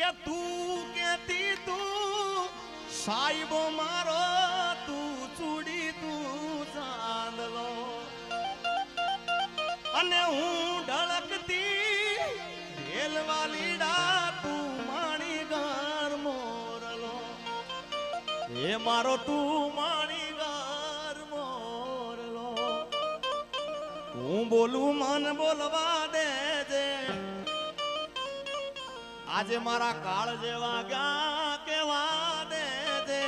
કે તું કેતી તું સાહેબો મારો તું ચૂડી તું ચાંદલો અને હું ઢળકતી રેલવાલીડા તું માણી ઘર મોરલો એ મારો તું માણી ઘર મોરલો હું બોલું મન બોલવા દેજે આજે મારા કાળ જેવા ગયા કેવા દેજે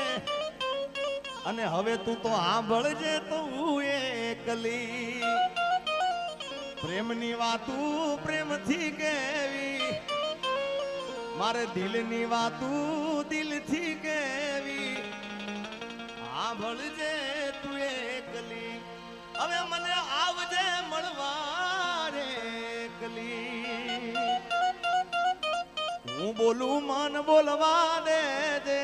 અને હવે તું તો સાંભળજે તું એકલી પ્રેમની વાતું પ્રેમથી કેવી મારે દિલની વાતું દિલથી કેવી સાંભળજે તું એકલી હવે મને આવજે મળવા રે એકલી હું બોલું મન બોલવા દેજે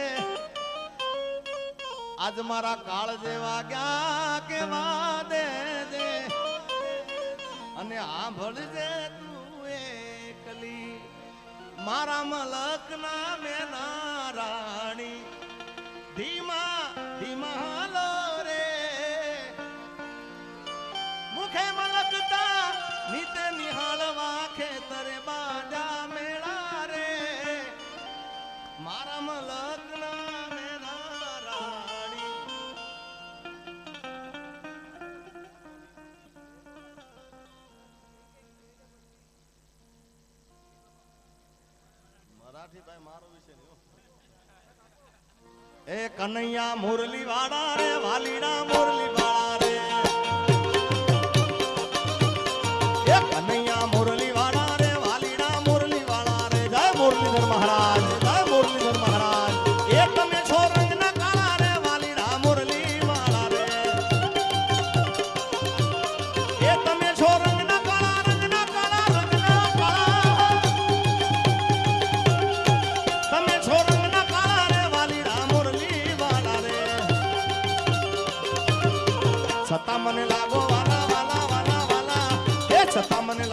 આજ મારા કાળ જેવા ગયા કેવા દેજે અને સાંભળજે તું એકલી મારા મલક ના મેના રાણી ધીમા ધીમા હાલો રે મુખે મલકતા નીતે નિહાળવા ખેતરે બાજા મેળા રે મારા મલક ના મેના રાણી મરાઠી ભાઈ મારો વિશે એ કનૈયા મુરલી વાળા રે વાલીડા મુરલી વાળા રે એ કનૈયા મુરલી વાળા રે વાલીડા મુરલી વાળા રે જય મુરલીધર મહારાજ જય મુરલીધર મહારાજ એ તમે છો રંગના કાળા રે વાલીડા મુરલી વાળા રે એ તમે છો રંગના કાળા રંગના કાળા રંગના કાળા તમે છો રંગના કાળા રે વાલીડા મુરલી વાળા રે છતાં મને લાગો વાલા વાલા વાલા વાલા એ છતાં મને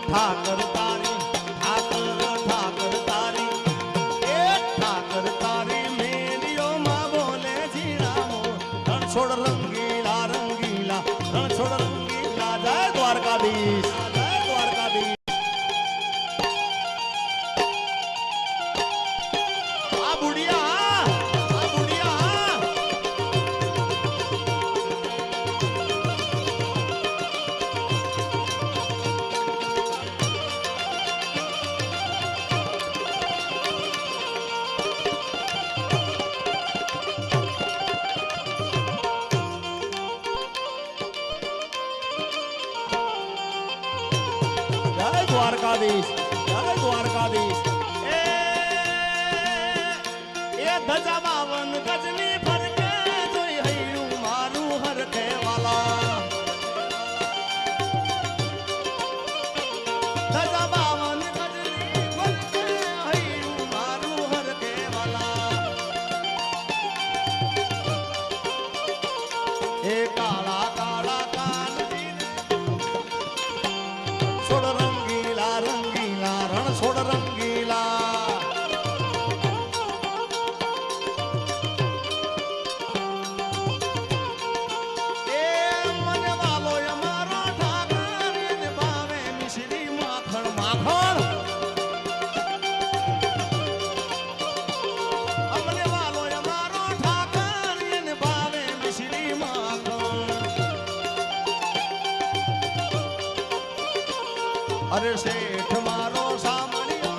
ઠાકર તારી ઠાકર તારી એ ઠાકર તારી મેલીઓમાં બોલે જીરામો રણછોડ રંગીલા રંગીલા રણછોડ રંગીલા જય દ્વારકાધીશ જય દ્વારકાધીશ આ બુડિયા દ્વારકાધીશ જય દ્વારકાધીશ એ ધજા 52 ગજની ફરકે જોઈ હૈયું મારું હરખે વાલા ધજા 52 ગજની ફરકે હૈયું મારું હરખે વાલા એ કાળા કાળા કાનજી છોડ રંગીલા રંગીલા રણછોડ રંગીલા એ મને વાલો અમારો ઠાકર ને ભાવે મિશ્રી માખણ માખણ અમને વાલો અમારો ઠાકર ને ભાવે મિશ્રી માખણ અરે શેઠ મારો સામળિયો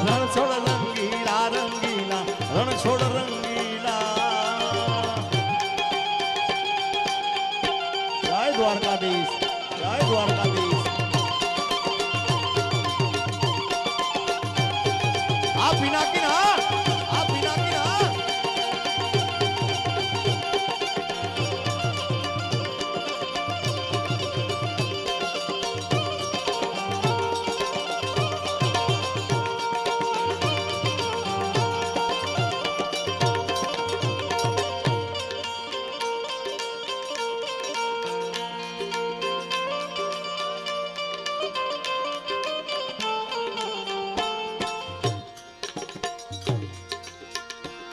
રણછોડ રંગીલા રંગીલા રણછોડ રંગીલા જય દ્વારકાધીશ જય દ્વારકાધીશ આ પિનાકી ના આ પિનાકી ના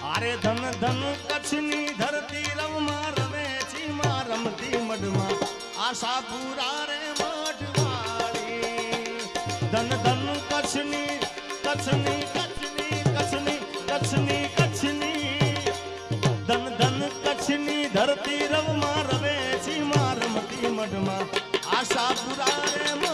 અરે ધન ધન કચ્છની ધરતી રવમાં રમે ચીમાં રમતી મઢમાં આશાપુરા રે મઢવાળી ધન ધન કચ્છની કચ્છની કચ્છની કચ્છની કચ્છની કચ્છની ધન ધન કચ્છની ધરતી રવમાં રમે ચીમાં રમતી મઢમાં આશાપુરા રે